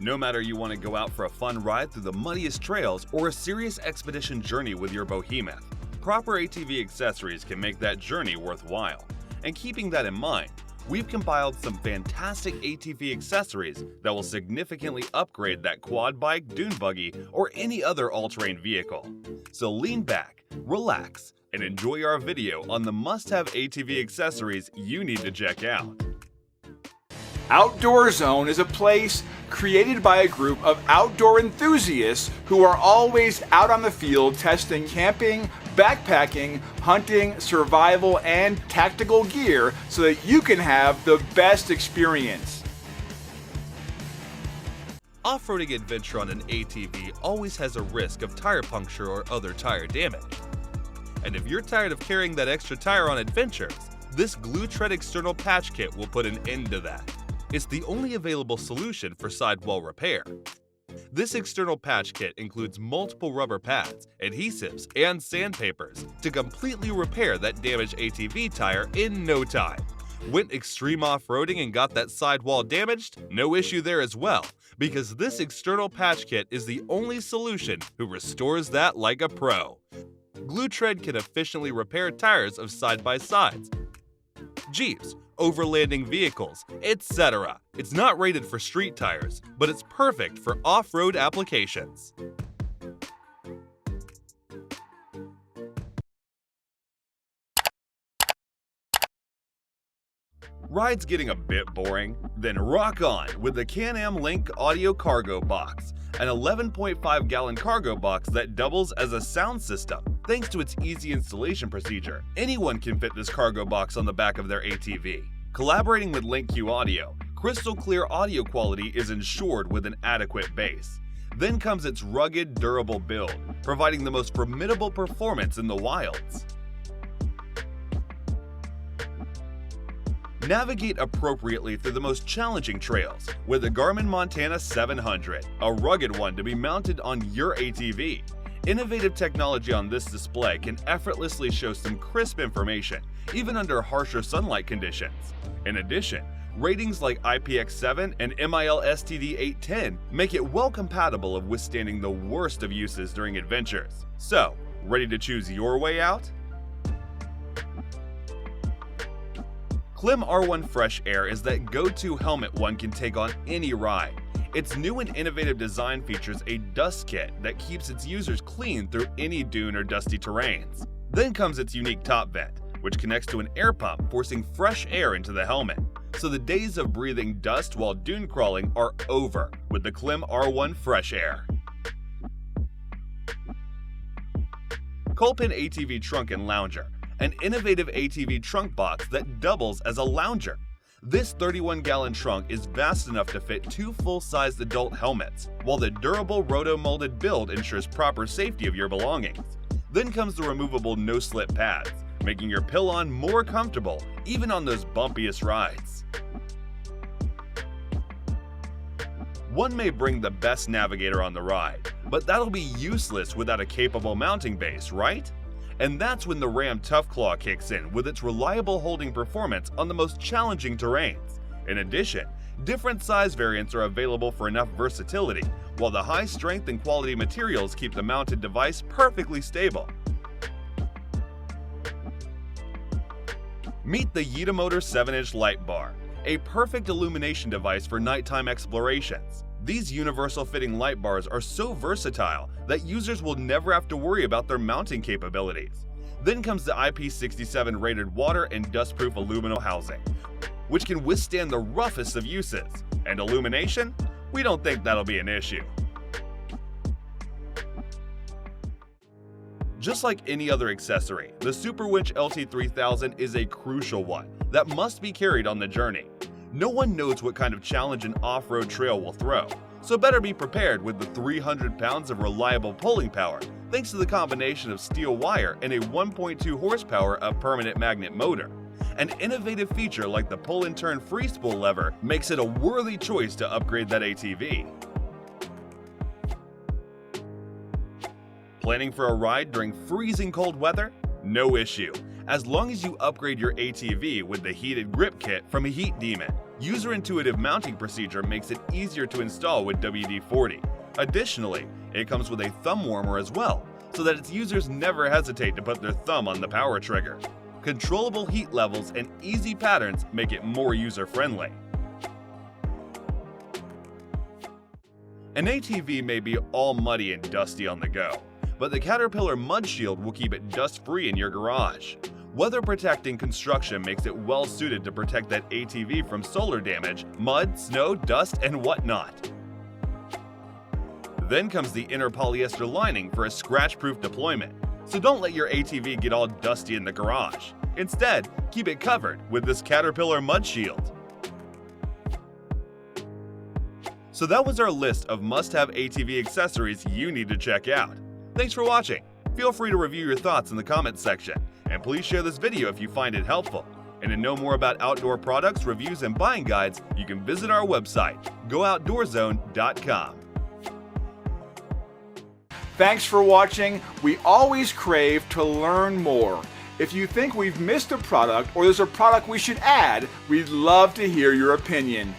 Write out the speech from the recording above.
No matter you want to go out for a fun ride through the muddiest trails or a serious expedition journey with your behemoth, proper ATV accessories can make that journey worthwhile. And keeping that in mind, we've compiled some fantastic ATV accessories that will significantly upgrade that quad bike, dune buggy, or any other all-terrain vehicle. So lean back, relax, and enjoy our video on the must-have ATV accessories you need to check out. Outdoor Zone is a place created by a group of outdoor enthusiasts who are always out on the field testing camping, backpacking, hunting, survival, and tactical gear so that you can have the best experience. Off-roading adventure on an ATV always has a risk of tire puncture or other tire damage. And if you're tired of carrying that extra tire on adventures, this GLUETREAD external patch kit will put an end to that. It's the only available solution for sidewall repair. This external patch kit includes multiple rubber pads, adhesives, and sandpapers to completely repair that damaged ATV tire in no time. Went extreme off-roading and got that sidewall damaged? No issue there as well, because this external patch kit is the only solution who restores that like a pro. GLUETREAD can efficiently repair tires of side-by-sides, Jeeps, overlanding vehicles, etc. It's not rated for street tires, but it's perfect for off-road applications. Rides getting a bit boring? Then rock on with the Can-Am LINQ Audio Cargo Box, an 11.5-gallon cargo box that doubles as a sound system. Thanks to its easy installation procedure, anyone can fit this cargo box on the back of their ATV. Collaborating with LINQ Audio, crystal clear audio quality is ensured with an adequate bass. Then comes its rugged, durable build, providing the most formidable performance in the wilds. Navigate appropriately through the most challenging trails with the Garmin Montana 700, a rugged one to be mounted on your ATV. Innovative technology on this display can effortlessly show some crisp information, even under harsher sunlight conditions. In addition, ratings like IPX7 and MIL-STD 810 make it well compatible of withstanding the worst of uses during adventures. So, ready to choose your way out? KLIM R1 Fresh Air is that go-to helmet one can take on any ride. Its new and innovative design features a dust kit that keeps its users clean through any dune or dusty terrains. Then comes its unique top vent, which connects to an air pump forcing fresh air into the helmet. So the days of breathing dust while dune crawling are over with the KLIM R1 Fresh Air. KOLPIN ATV Trunk and Lounger, an innovative ATV trunk box that doubles as a lounger. This 31-gallon trunk is vast enough to fit 2 full-sized adult helmets, while the durable roto-molded build ensures proper safety of your belongings. Then comes the removable no-slip pads, making your pill-on more comfortable even on those bumpiest rides. One may bring the best navigator on the ride, but that'll be useless without a capable mounting base, right? And that's when the Ram Tough Claw kicks in with its reliable holding performance on the most challenging terrains. In addition, different size variants are available for enough versatility, while the high strength and quality materials keep the mounted device perfectly stable. Meet the YITAMOTOR 7-inch light bar, a perfect illumination device for nighttime explorations. These universal fitting light bars are so versatile that users will never have to worry about their mounting capabilities. Then comes the IP67 rated water and dustproof aluminum housing, which can withstand the roughest of uses. And illumination? We don't think that'll be an issue. Just like any other accessory, the SUPERWINCH LT3000 is a crucial one that must be carried on the journey. No one knows what kind of challenge an off-road trail will throw, so better be prepared with the 300 pounds of reliable pulling power thanks to the combination of steel wire and a 1.2 horsepower of permanent magnet motor. An innovative feature like the pull-and-turn free spool lever makes it a worthy choice to upgrade that ATV. Planning for a ride during freezing cold weather? No issue. As long as you upgrade your ATV with the heated grip kit from Heat Demon, User-intuitive mounting procedure makes it easier to install with WD-40. Additionally, it comes with a thumb warmer as well, so that its users never hesitate to put their thumb on the power trigger. Controllable heat levels and easy patterns make it more user-friendly. An ATV may be all muddy and dusty on the go, but the Caterpillar MUDSHIELD will keep it dust-free in your garage. Weather-protecting construction makes it well-suited to protect that ATV from solar damage, mud, snow, dust, and whatnot. Then comes the inner polyester lining for a scratch-proof deployment, so don't let your ATV get all dusty in the garage. Instead, keep it covered with this Caterpillar MUDSHIELD. So that was our list of must-have ATV accessories you need to check out. Thanks for watching. Feel free to review your thoughts in the comments section, and please share this video if you find it helpful. And to know more about outdoor products, reviews, and buying guides, you can visit our website, GoOutdoorzone.com. Thanks for watching. We always crave to learn more. If you think we've missed a product or there's a product we should add, we'd love to hear your opinion.